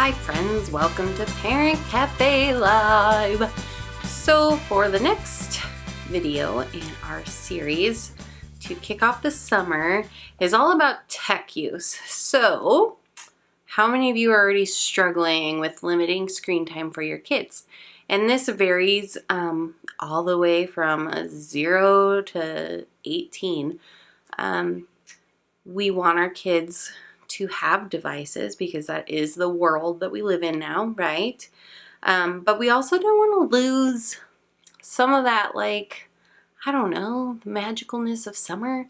Hi friends, welcome to Parent Cafe Live. So for the next video in our series to kick off the summer is all about tech use. So how many of you are already struggling with limiting screen time for your kids? And this varies all the way from 0 to 18. We want our kids to have devices because that is the world that we live in now, right? But we also don't want to lose some of that, like, I don't know, the magicalness of summer.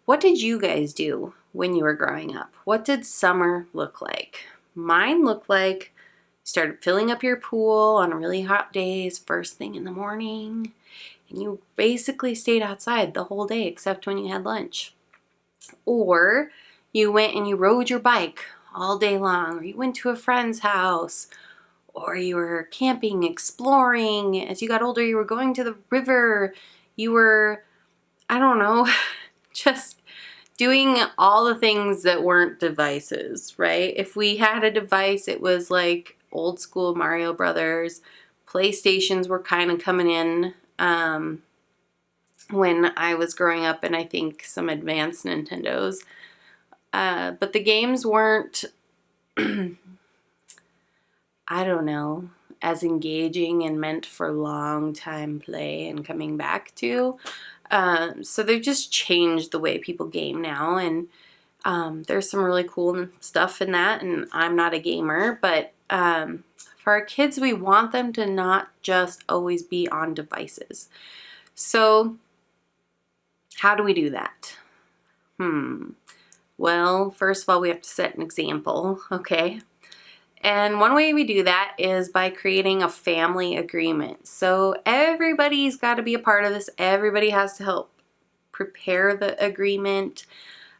What did you guys do when you were growing up? What did summer look like? Mine looked like you started filling up your pool on really hot days first thing in the morning, and you basically stayed outside the whole day except when you had lunch. Or you went and you rode your bike all day long, or you went to a friend's house, or you were camping, exploring. As you got older, you were going to the river. You were, I don't know, just doing all the things that weren't devices, right? If we had a device, it was like old school Mario Brothers. PlayStations were kind of coming in when I was growing up, and I think some advanced Nintendos. But the games weren't, I don't know, as engaging and meant for long time play and coming back to. So they've just changed the way people game now, and there's some really cool stuff in that, and I'm not a gamer, but for our kids, we want them to not just always be on devices. So how do we do that? Well, first of all, we have to set an example, okay? And one way we do that is by creating a family agreement. So everybody's got to be a part of this. Everybody has to help prepare the agreement.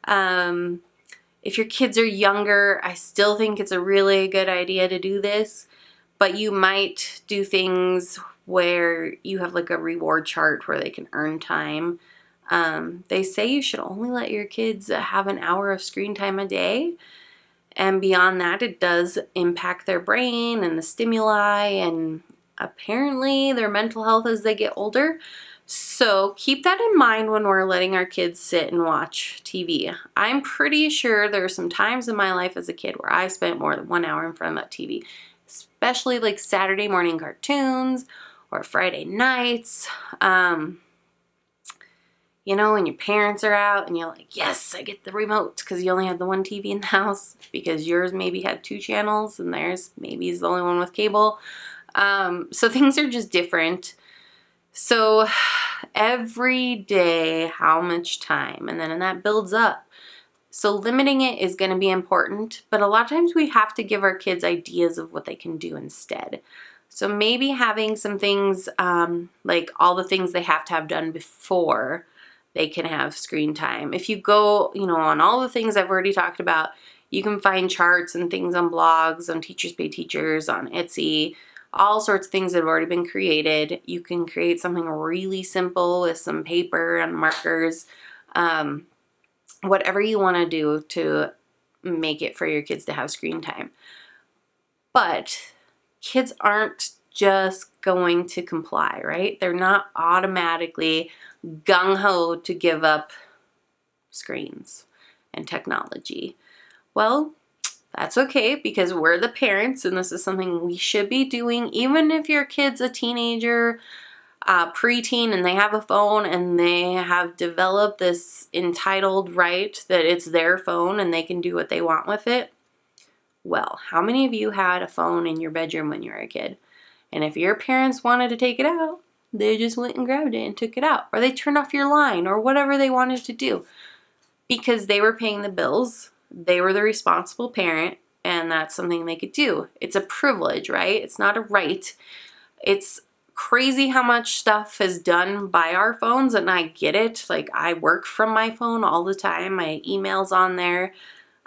If your kids are younger, I still think it's a really good idea to do this, but you might do things where you have like a reward chart where they can earn time. They say you should only let your kids have an hour of screen time a day. And beyond that, it does impact their brain and the stimuli and apparently their mental health as they get older. So keep that in mind when we're letting our kids sit and watch TV. I'm pretty sure there are some times in my life as a kid where I spent more than 1 hour in front of that TV, especially like Saturday morning cartoons or Friday nights. You know, when your parents are out and you're like, yes, I get the remote, because you only have the one TV in the house because yours maybe had 2 channels and theirs maybe is the only one with cable. So things are just different. So every day, how much time? And then that builds up. So limiting it is going to be important, but a lot of times we have to give our kids ideas of what they can do instead. So maybe having some things like all the things they have to have done before they can have screen time. If you go, on all the things I've already talked about, you can find charts and things on blogs, on Teachers Pay Teachers, on Etsy, all sorts of things that have already been created. You can create something really simple with some paper and markers, whatever you want to do to make it for your kids to have screen time. But kids aren't just going to comply, right? They're not automatically gung-ho to give up screens and technology. Well, that's okay because we're the parents and this is something we should be doing. Even if your kid's a teenager, preteen, and they have a phone and they have developed this entitled right that it's their phone and they can do what they want with it. Well, how many of you had a phone in your bedroom when you were a kid? And if your parents wanted to take it out, they just went and grabbed it and took it out. Or they turned off your line or whatever they wanted to do. Because they were paying the bills. They were the responsible parent. And that's something they could do. It's a privilege, right? It's not a right. It's crazy how much stuff is done by our phones. And I get it. Like, I work from my phone all the time. My email's on there.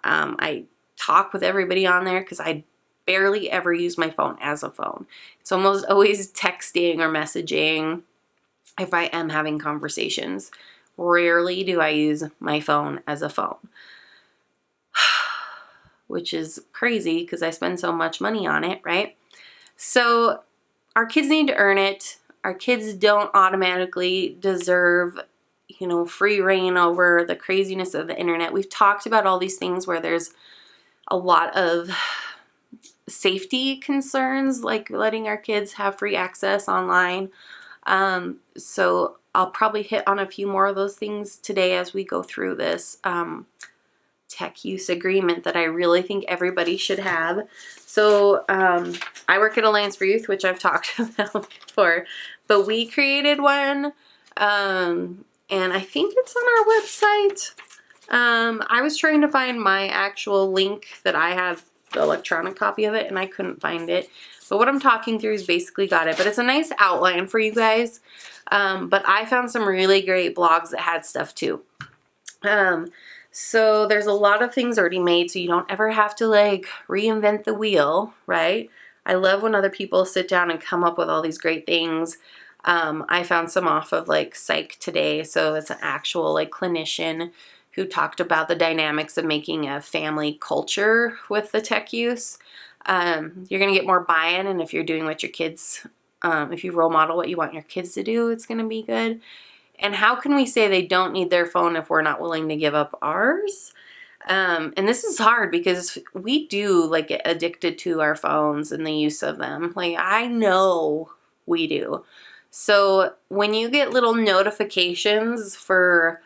I talk with everybody on there because I barely ever use my phone as a phone. It's almost always texting or messaging if I am having conversations. Rarely do I use my phone as a phone. which is crazy because I spend so much money on it, right? So our kids need to earn it. Our kids don't automatically deserve, free reign over the craziness of the internet. We've talked about all these things where there's a lot of safety concerns, like letting our kids have free access online. So I'll probably hit on a few more of those things today as we go through this tech use agreement that I really think everybody should have. So I work at Alliance for Youth, which I've talked about before, but we created one, and I think it's on our website. I was trying to find my actual link that I have the electronic copy of it, and I couldn't find it. But what I'm talking through is basically got it. But it's a nice outline for you guys. But I found some really great blogs that had stuff too. So there's a lot of things already made, so you don't ever have to like reinvent the wheel, right? I love when other people sit down and come up with all these great things. I found some off of like Psych Today, so it's an actual like clinician who talked about the dynamics of making a family culture with the tech use. You're going to get more buy-in, and if you're doing what your kids, if you role model what you want your kids to do, it's going to be good. And how can we say they don't need their phone if we're not willing to give up ours? And this is hard because we do like get addicted to our phones and the use of them. Like I know we do. So when you get little notifications for,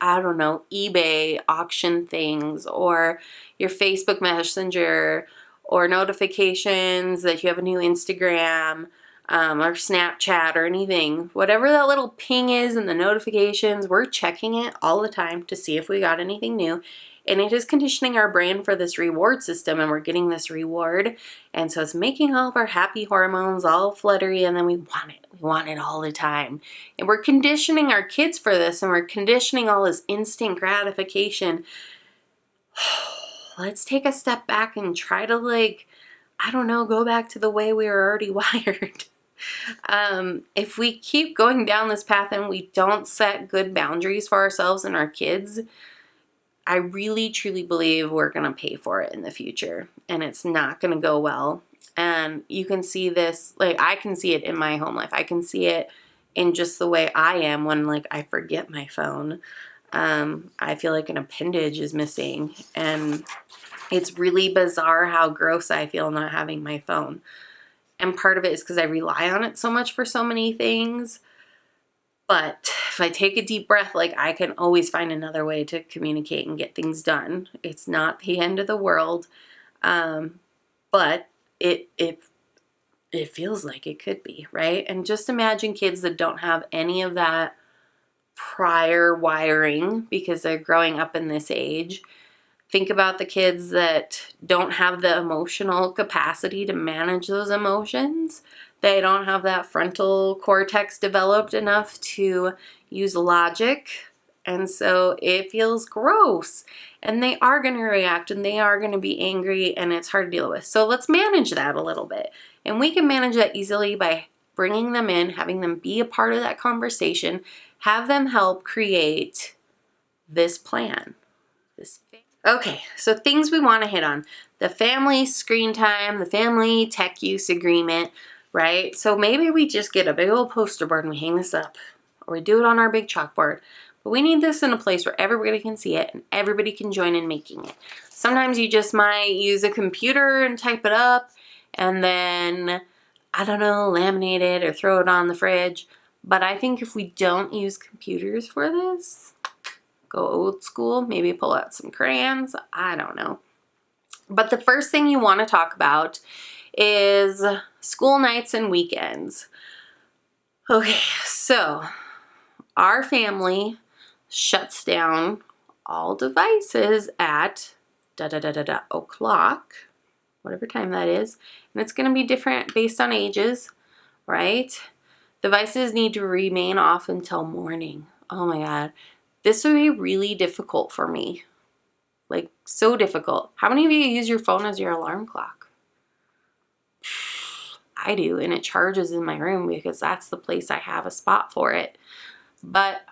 I don't know, eBay auction things, or your Facebook Messenger, or notifications that you have a new Instagram, or Snapchat or anything, whatever that little ping is in the notifications, we're checking it all the time to see if we got anything new. And it is conditioning our brain for this reward system, and we're getting this reward. And so it's making all of our happy hormones all fluttery, and then we want it. We want it all the time. And we're conditioning our kids for this, and we're conditioning all this instant gratification. Let's take a step back and try to go back to the way we were already wired. If we keep going down this path and we don't set good boundaries for ourselves and our kids, I really truly believe we're going to pay for it in the future, and it's not going to go well. And you can see this, like I can see it in my home life. I can see it in just the way I am when I forget my phone. I feel like an appendage is missing, and it's really bizarre how gross I feel not having my phone. And part of it is because I rely on it so much for so many things. But if I take a deep breath, I can always find another way to communicate and get things done. It's not the end of the world, but it feels like it could be, right? And just imagine kids that don't have any of that prior wiring because they're growing up in this age. Think about the kids that don't have the emotional capacity to manage those emotions. They don't have that frontal cortex developed enough to use logic. And so it feels gross. And they are going to react, and they are going to be angry, and it's hard to deal with. So let's manage that a little bit. And we can manage that easily by bringing them in, having them be a part of that conversation, have them help create this plan. Okay, so things we want to hit on. The family screen time, the family tech use agreement, right? So maybe we just get a big old poster board and we hang this up, or we do it on our big chalkboard. But we need this in a place where everybody can see it and everybody can join in making it. Sometimes you just might use a computer and type it up and then, I don't know, laminate it or throw it on the fridge. But I think if we don't use computers for this, go old school, maybe pull out some crayons, I don't know. But the first thing you want to talk about is school nights and weekends. Okay, so our family shuts down all devices at o'clock, whatever time that is, and it's going to be different based on ages, right? Devices need to remain off until morning. Oh my God. This would be really difficult for me. So difficult. How many of you use your phone as your alarm clock? I do, and it charges in my room because that's the place I have a spot for it. But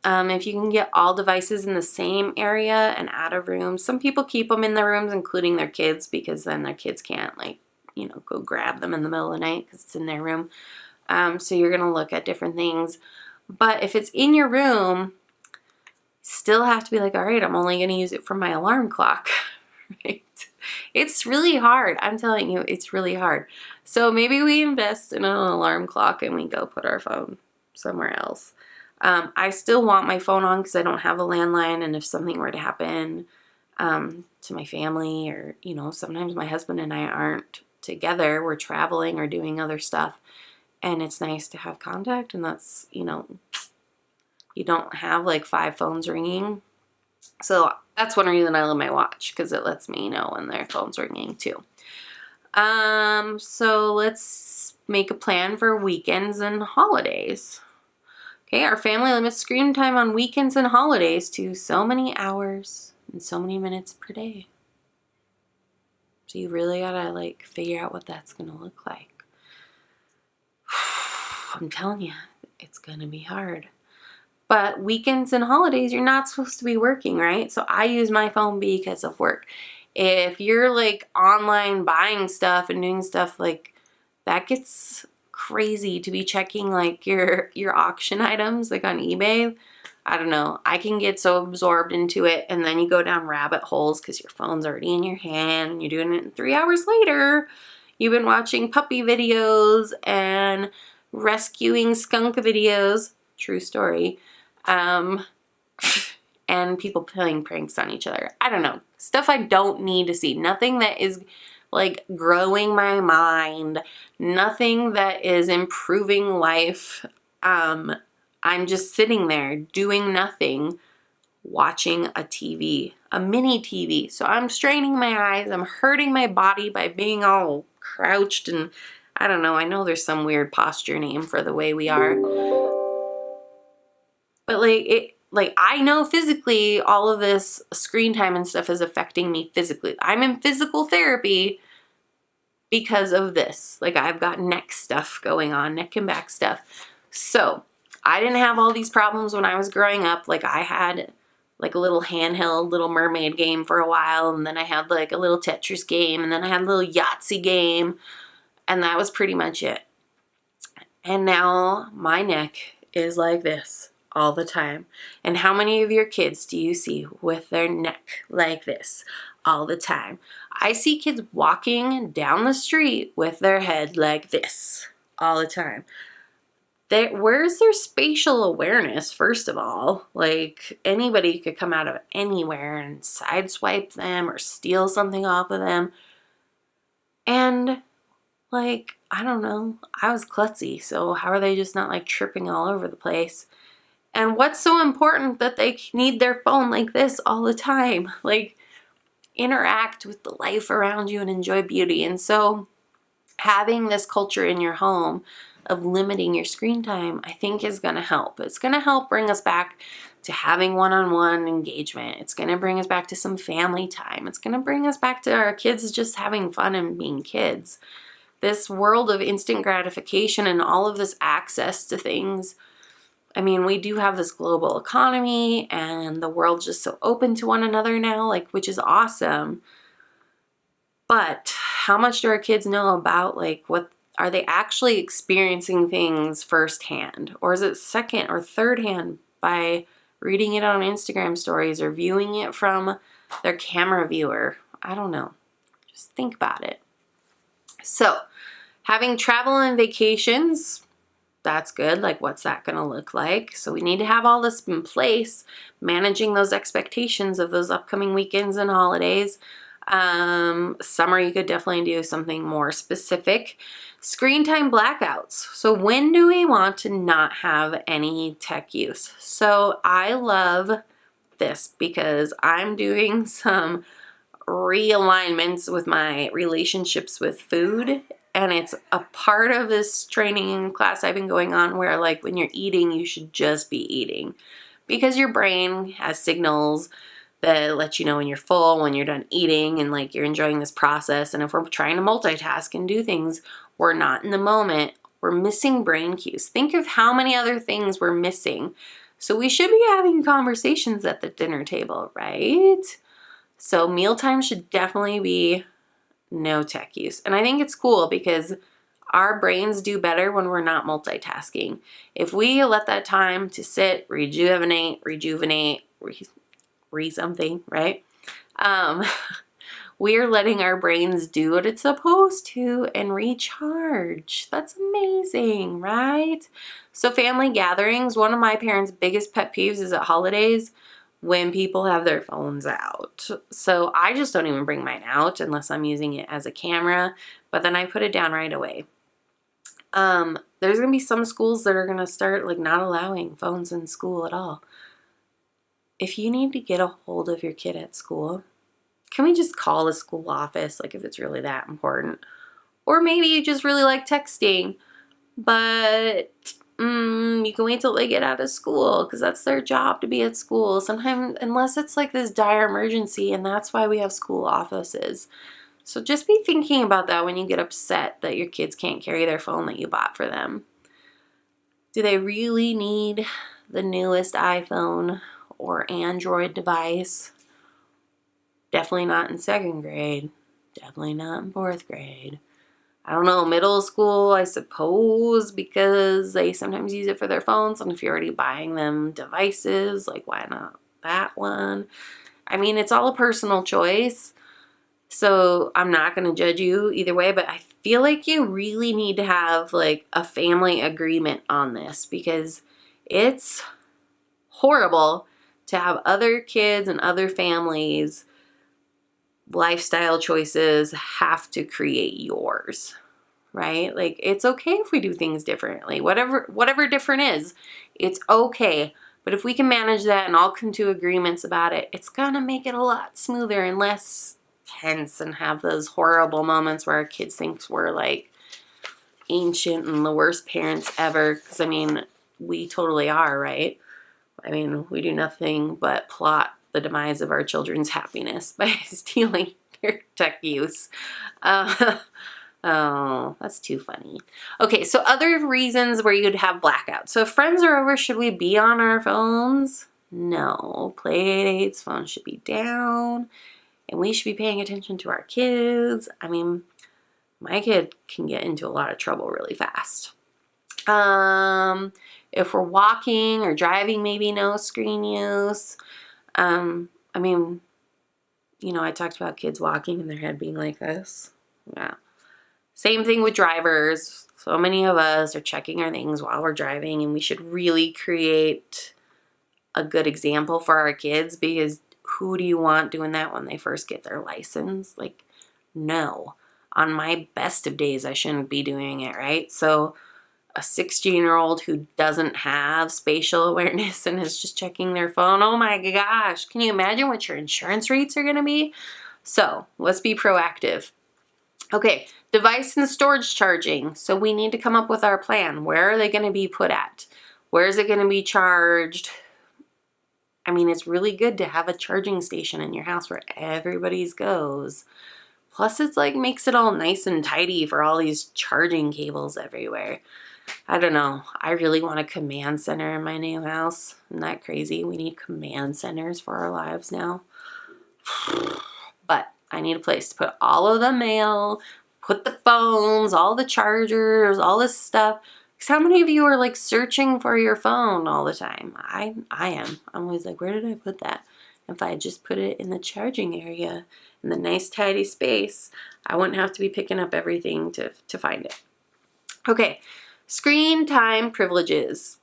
If you can get all devices in the same area and out of rooms. Some people keep them in their rooms, including their kids, because then their kids can't, like, go grab them in the middle of the night because it's in their room. So you're going to look at different things. But if it's in your room, still have to be like, all right, I'm only going to use it for my alarm clock. Right? It's really hard. I'm telling you, it's really hard. So maybe we invest in an alarm clock and we go put our phone somewhere else. I still want my phone on because I don't have a landline, and if something were to happen to my family, or sometimes my husband and I aren't together, we're traveling or doing other stuff, and it's nice to have contact, and that's, you don't have like 5 phones ringing. So that's one reason I love my watch, because it lets me know when their phone's ringing too. So let's make a plan for weekends and holidays. Okay, our family limits screen time on weekends and holidays to so many hours and so many minutes per day. So you really gotta like figure out what that's gonna look like. I'm telling you, it's gonna be hard. But weekends and holidays, you're not supposed to be working, right? So I use my phone because of work. If you're like online buying stuff and doing stuff, like that gets crazy to be checking like your auction items like on eBay. I don't know. I can get so absorbed into it, and then you go down rabbit holes because your phone's already in your hand and you're doing it, and 3 hours later you've been watching puppy videos and rescuing skunk videos. True story. And people playing pranks on each other. I don't know. Stuff I don't need to see. Nothing that is like growing my mind. Nothing that is improving life. I'm just sitting there doing nothing, watching a TV, a mini TV. So I'm straining my eyes. I'm hurting my body by being all crouched, and I don't know. I know there's some weird posture name for the way we are. But I know physically all of this screen time and stuff is affecting me physically. I'm in physical therapy because of this. Like, I've got neck stuff going on, neck and back stuff. So I didn't have all these problems when I was growing up. Like, I had like a little handheld Little Mermaid game for a while, and then I had like a little Tetris game, and then I had a little Yahtzee game, and that was pretty much it. And now my neck is like this all the time. And how many of your kids do you see with their neck like this all the time? I see kids walking down the street with their head like this all the time. Where's their spatial awareness, first of all? Like, anybody could come out of anywhere and sideswipe them or steal something off of them. And like, I don't know, I was klutzy, so how are they just not like tripping all over the place? And what's so important that they need their phone like this all the time? Like, interact with the life around you and enjoy beauty. And so having this culture in your home of limiting your screen time, I think is going to help. It's going to help bring us back to having one-on-one engagement. It's going to bring us back to some family time. It's going to bring us back to our kids just having fun and being kids. This world of instant gratification and all of this access to things. I mean, we do have this global economy, and the world's just so open to one another now, like, which is awesome. But how much do our kids know about, like, what are they actually experiencing things firsthand? Or is it second or third hand by reading it on Instagram stories or viewing it from their camera viewer? I don't know. Just think about it. So, having travel and vacations, that's good. Like, what's that going to look like? So we need to have all this in place, managing those expectations of those upcoming weekends and holidays. Summer, you could definitely do something more specific. Screen time blackouts. So when do we want to not have any tech use? So I love this because I'm doing some realignments with my relationships with food. And it's a part of this training class I've been going on where, like, when you're eating, you should just be eating. Because your brain has signals that let you know when you're full, when you're done eating, and, like, you're enjoying this process. And if we're trying to multitask and do things, we're not in the moment. We're missing brain cues. Think of how many other things we're missing. So we should be having conversations at the dinner table, right? So mealtime should definitely be no tech use. And I think it's cool because our brains do better when we're not multitasking. If we let that time to sit, rejuvenate, something, right? We are letting our brains do what it's supposed to and recharge. That's amazing, right? So family gatherings, one of my parents' biggest pet peeves is at holidays when people have their phones out. So I just don't even bring mine out unless I'm using it as a camera, but then I put it down right away. There's going to be some schools that are going to start like not allowing phones in school at all. If you need to get a hold of your kid at school, can we just call the school office, like if it's really that important? Or maybe you just really like texting, but you can wait till they get out of school because that's their job to be at school. Sometimes, unless it's like this dire emergency, and that's why we have school offices. So just be thinking about that when you get upset that your kids can't carry their phone that you bought for them. Do they really need the newest iPhone or Android device? Definitely not in second grade. Definitely not in fourth grade. I don't know, middle school, I suppose, because they sometimes use it for their phones. And if you're already buying them devices, like why not that one? I mean, it's all a personal choice. So I'm not going to judge you either way, but I feel like you really need to have like a family agreement on this because it's horrible to have other kids and other families' lifestyle choices have to create yours, right? Like it's okay if we do things differently. Whatever different is, it's okay. But if we can manage that and all come to agreements about it, it's going to make it a lot smoother and less tense and have those horrible moments where our kids think we're like ancient and the worst parents ever. Because I mean, we totally are, right? I mean, we do nothing but plot the demise of our children's happiness by stealing their tech use. Oh, that's too funny. Okay, so other reasons where you'd have blackouts. So if friends are over, should we be on our phones? No. Play dates, phones should be down. And we should be paying attention to our kids. I mean, my kid can get into a lot of trouble really fast. If we're walking or driving, maybe no screen use. I mean, you know, I talked about kids walking and their head being like this. Yeah. Same thing with drivers. So many of us are checking our things while we're driving, and we should really create a good example for our kids because who do you want doing that when they first get their license? Like, no. On my best of days, I shouldn't be doing it, right? So a 16-year-old who doesn't have spatial awareness and is just checking their phone, oh my gosh, can you imagine what your insurance rates are going to be? So let's be proactive. Okay, device and storage charging. So we need to come up with our plan. Where are they going to be put at? Where is it going to be charged? I mean, it's really good to have a charging station in your house where everybody's goes. Plus, it's like makes it all nice and tidy for all these charging cables everywhere. I don't know. I really want a command center in my new house. Isn't that crazy? We need command centers for our lives now. But I need a place to put all of the mail, put the phones, all the chargers, all this stuff. Because how many of you are like searching for your phone all the time? I am. I'm always like, where did I put that? If I just put it in the charging area in the nice tidy space, I wouldn't have to be picking up everything to find it. Okay, screen time privileges.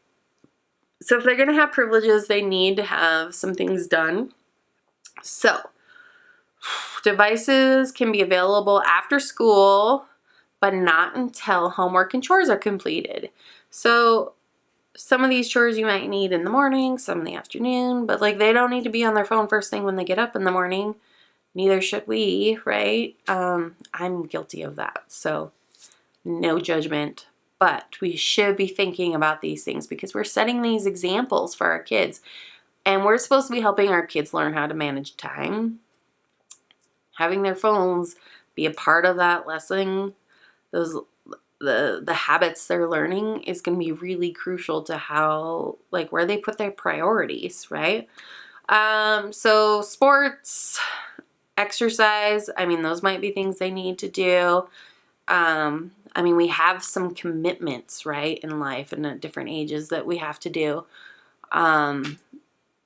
So if they're going to have privileges, they need to have some things done. So devices can be available after school, but not until homework and chores are completed. So some of these chores you might need in the morning, some in the afternoon, but like they don't need to be on their phone first thing when they get up in the morning. Neither should we, right? I'm guilty of that. So no judgment, but we should be thinking about these things because we're setting these examples for our kids. And we're supposed to be helping our kids learn how to manage time. Having their phones be a part of that lesson, those the habits they're learning is going to be really crucial to how, like, where they put their priorities, right? So sports, exercise, I mean, those might be things they need to do. I mean, we have some commitments, right, in life and at different ages that we have to do.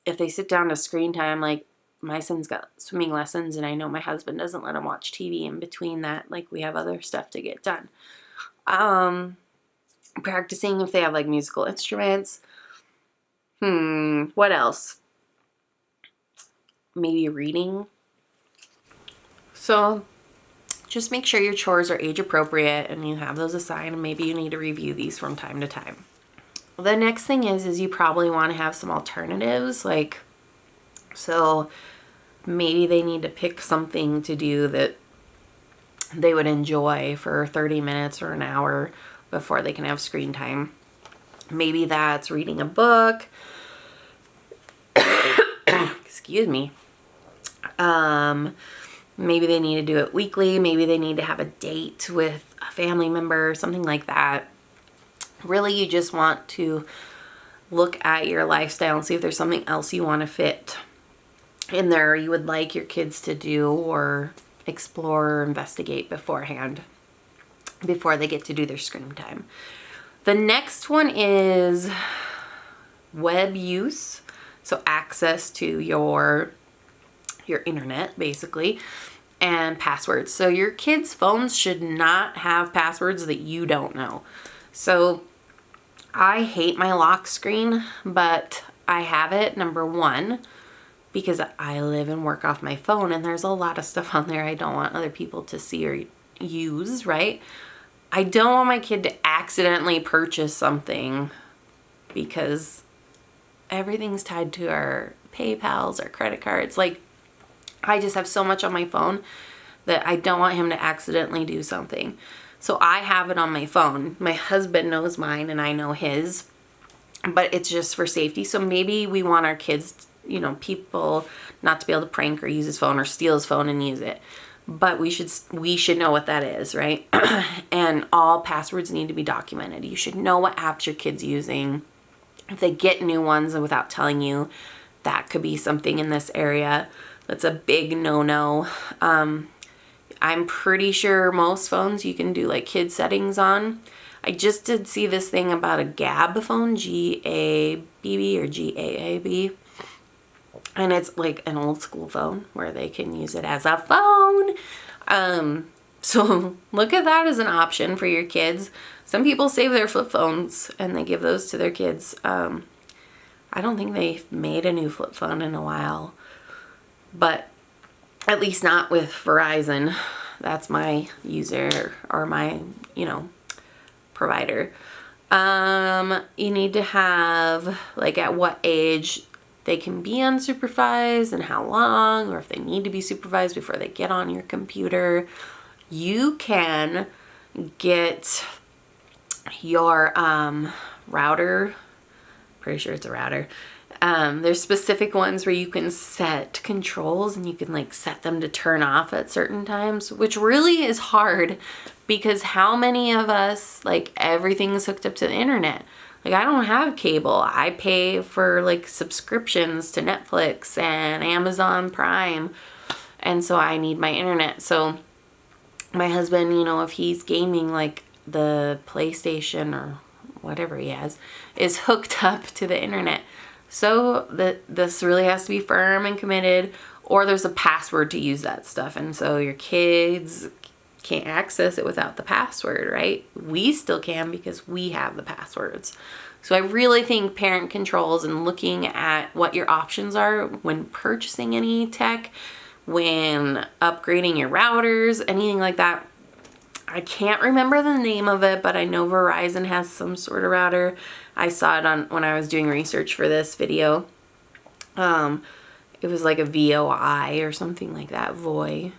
If they sit down to screen time, like my son's got swimming lessons and I know my husband doesn't let him watch TV in between that. Like, we have other stuff to get done. Practicing if they have like musical instruments. What else? Maybe reading. So just make sure your chores are age appropriate and you have those assigned, and maybe you need to review these from time to time. The next thing is you probably want to have some alternatives. Like, so maybe they need to pick something to do that they would enjoy for 30 minutes or an hour before they can have screen time. Maybe that's reading a book. Excuse me. Maybe they need to do it weekly. Maybe they need to have a date with a family member, something like that. Really, you just want to look at your lifestyle and see if there's something else you want to fit in there you would like your kids to do or explore or investigate beforehand before they get to do their screen time. The next one is web use. So access to your internet, basically, and passwords. So your kids' phones should not have passwords that you don't know. So I hate my lock screen, but I have it, number one, because I live and work off my phone, and there's a lot of stuff on there I don't want other people to see or use, right? I don't want my kid to accidentally purchase something because everything's tied to our PayPals, our credit cards. Like, I just have so much on my phone that I don't want him to accidentally do something. So I have it on my phone. My husband knows mine and I know his, but it's just for safety. So maybe we want our kids, people not to be able to prank or use his phone or steal his phone and use it. But we should know what that is, right? And all passwords need to be documented. You should know what apps your kid's using. If they get new ones without telling you, that could be something in this area. That's a big no-no. I'm pretty sure most phones you can do like kid settings on. I just did see this thing about a Gabb phone, G-A-B-B or G-A-A-B. And it's like an old school phone where they can use it as a phone. So look at that as an option for your kids. Some people save their flip phones and they give those to their kids. I don't think they've made a new flip phone in a while, but at least not with Verizon. That's my user or my, provider. You need to have like at what age they can be unsupervised and how long, or if they need to be supervised before they get on your computer. You can get your router, pretty sure it's a router. There's specific ones where you can set controls and you can like set them to turn off at certain times, which really is hard because how many of us, like, everything's hooked up to the internet? Like, I don't have cable. I pay for like subscriptions to Netflix and Amazon Prime. And so I need my internet. So my husband, if he's gaming, like the PlayStation or whatever he has is hooked up to the internet. So this really has to be firm and committed, or there's a password to use that stuff. And so your kids can't access it without the password, right? We still can because we have the passwords. So I really think parent controls and looking at what your options are when purchasing any tech, when upgrading your routers, anything like that. I can't remember the name of it, but I know Verizon has some sort of router. I saw it when I was doing research for this video. It was like a VOI or something like that, VOI.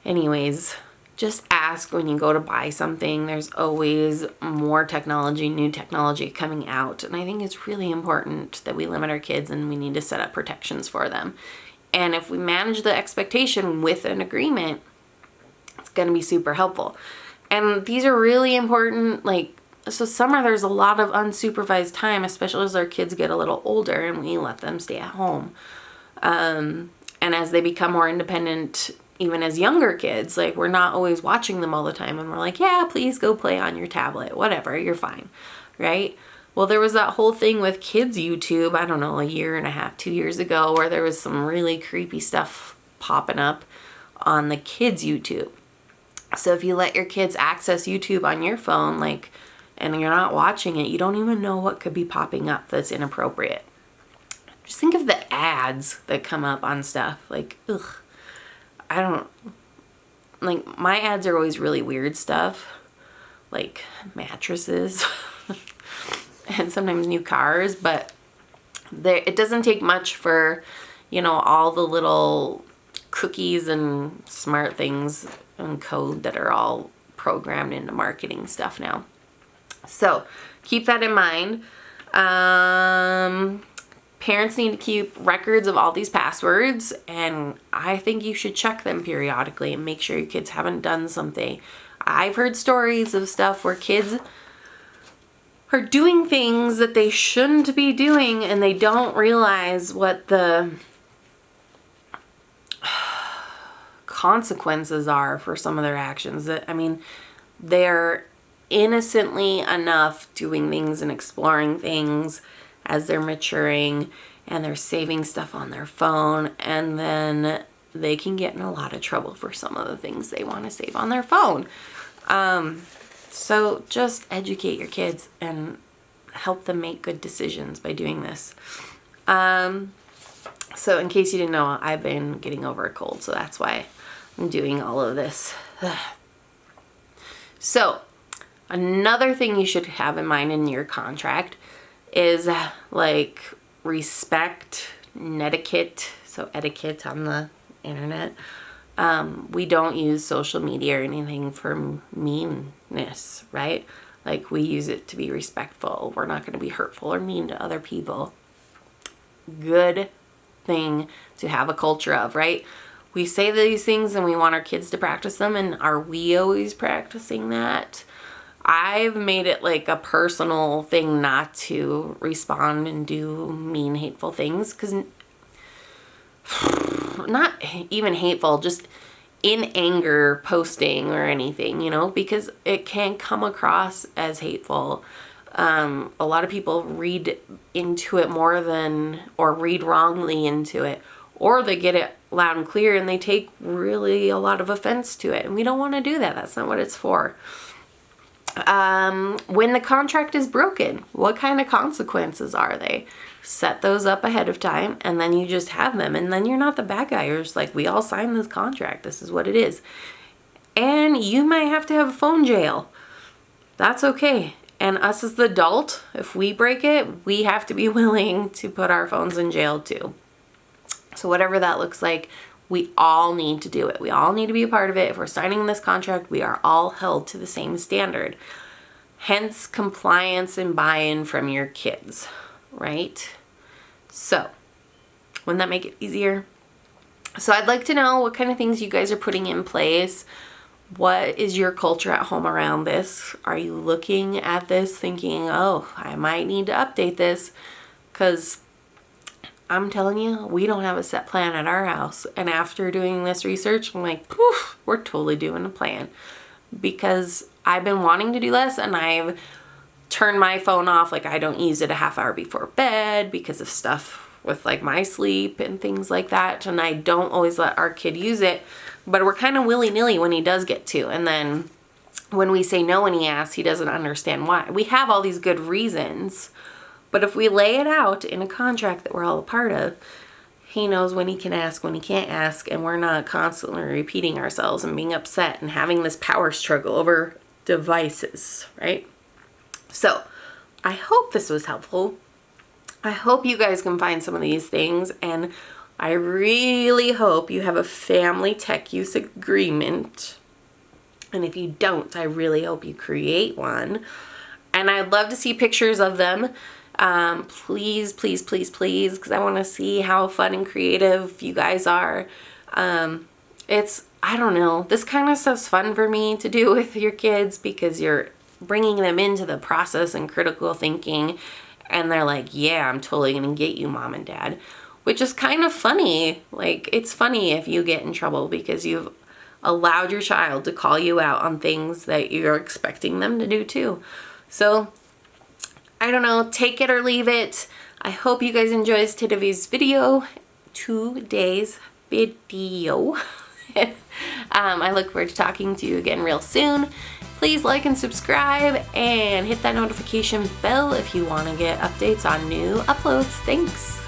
Anyways, just ask when you go to buy something. There's always more technology, new technology coming out. And I think it's really important that we limit our kids and we need to set up protections for them. And if we manage the expectation with an agreement, it's going to be super helpful. And these are really important, like, so summer there's a lot of unsupervised time, especially as our kids get a little older and we let them stay at home. And as they become more independent, even as younger kids, like, we're not always watching them all the time, and we're like, yeah, please go play on your tablet, whatever, you're fine, right? Well, there was that whole thing with kids YouTube, I don't know, a year and a half, 2 years ago, where there was some really creepy stuff popping up on the kids YouTube. So if you let your kids access YouTube on your phone, like, and you're not watching it, you don't even know what could be popping up that's inappropriate. Just think of the ads that come up on stuff. Like, ugh. I don't, like, my ads are always really weird stuff. Like mattresses and sometimes new cars, but it doesn't take much for, you know, all the little cookies and smart things and code that are all programmed into marketing stuff now. So keep that in mind. Parents need to keep records of all these passwords, and I think you should check them periodically and make sure your kids haven't done something. I've heard stories of stuff where kids are doing things that they shouldn't be doing, and they don't realize what the consequences are for some of their actions. I mean, they're innocently enough doing things and exploring things as they're maturing, and they're saving stuff on their phone, and then they can get in a lot of trouble for some of the things they want to save on their phone. So just educate your kids and help them make good decisions by doing this. So in case you didn't know, I've been getting over a cold, so that's why I'm doing all of this. So another thing you should have in mind in your contract is like respect, netiquette, so etiquette on the internet. We don't use social media or anything for meanness, right? Like, we use it to be respectful. We're not going to be hurtful or mean to other people. Good thing to have a culture of, right? We say these things and we want our kids to practice them, and are we always practicing that? I've made it like a personal thing not to respond and do mean, hateful things, because not even hateful, just in anger posting or anything, you know, because it can come across as hateful. A lot of people read into it more than, or read wrongly into it, or they get it loud and clear and they take really a lot of offense to it. And we don't want to do that. That's not what it's for. When the contract is broken, what kind of consequences are they? Set those up ahead of time, and then you just have them, and then you're not the bad guy. You're just like, we all signed this contract. This is what it is. And you might have to have a phone jail. That's okay. And us as the adult, if we break it, we have to be willing to put our phones in jail too. So whatever that looks like, we all need to do it. We all need to be a part of it. If we're signing this contract, we are all held to the same standard. Hence, compliance and buy-in from your kids, right? So, wouldn't that make it easier? So I'd like to know what kind of things you guys are putting in place. What is your culture at home around this? Are you looking at this thinking, oh, I might need to update this? Because I'm telling you, we don't have a set plan at our house. And after doing this research, I'm like, poof, we're totally doing a plan. Because I've been wanting to do this, and I've turned my phone off. Like, I don't use it a half hour before bed because of stuff with like my sleep and things like that. And I don't always let our kid use it, but we're kind of willy-nilly when he does get to. And then when we say no when he asks, he doesn't understand why. We have all these good reasons. But if we lay it out in a contract that we're all a part of, he knows when he can ask, when he can't ask, and we're not constantly repeating ourselves and being upset and having this power struggle over devices, right? So I hope this was helpful. I hope you guys can find some of these things, and I really hope you have a family tech use agreement. And if you don't, I really hope you create one. And I'd love to see pictures of them. Please, please, please, please, because I want to see how fun and creative you guys are. I don't know, this kind of stuff's fun for me to do with your kids because you're bringing them into the process and critical thinking, and they're like, yeah, I'm totally gonna get you, mom and dad, which is kind of funny. Like, it's funny if you get in trouble because you've allowed your child to call you out on things that you're expecting them to do too. So I don't know, take it or leave it. I hope you guys enjoyed today's video. I look forward to talking to you again real soon. Please like and subscribe and hit that notification bell if you want to get updates on new uploads. Thanks.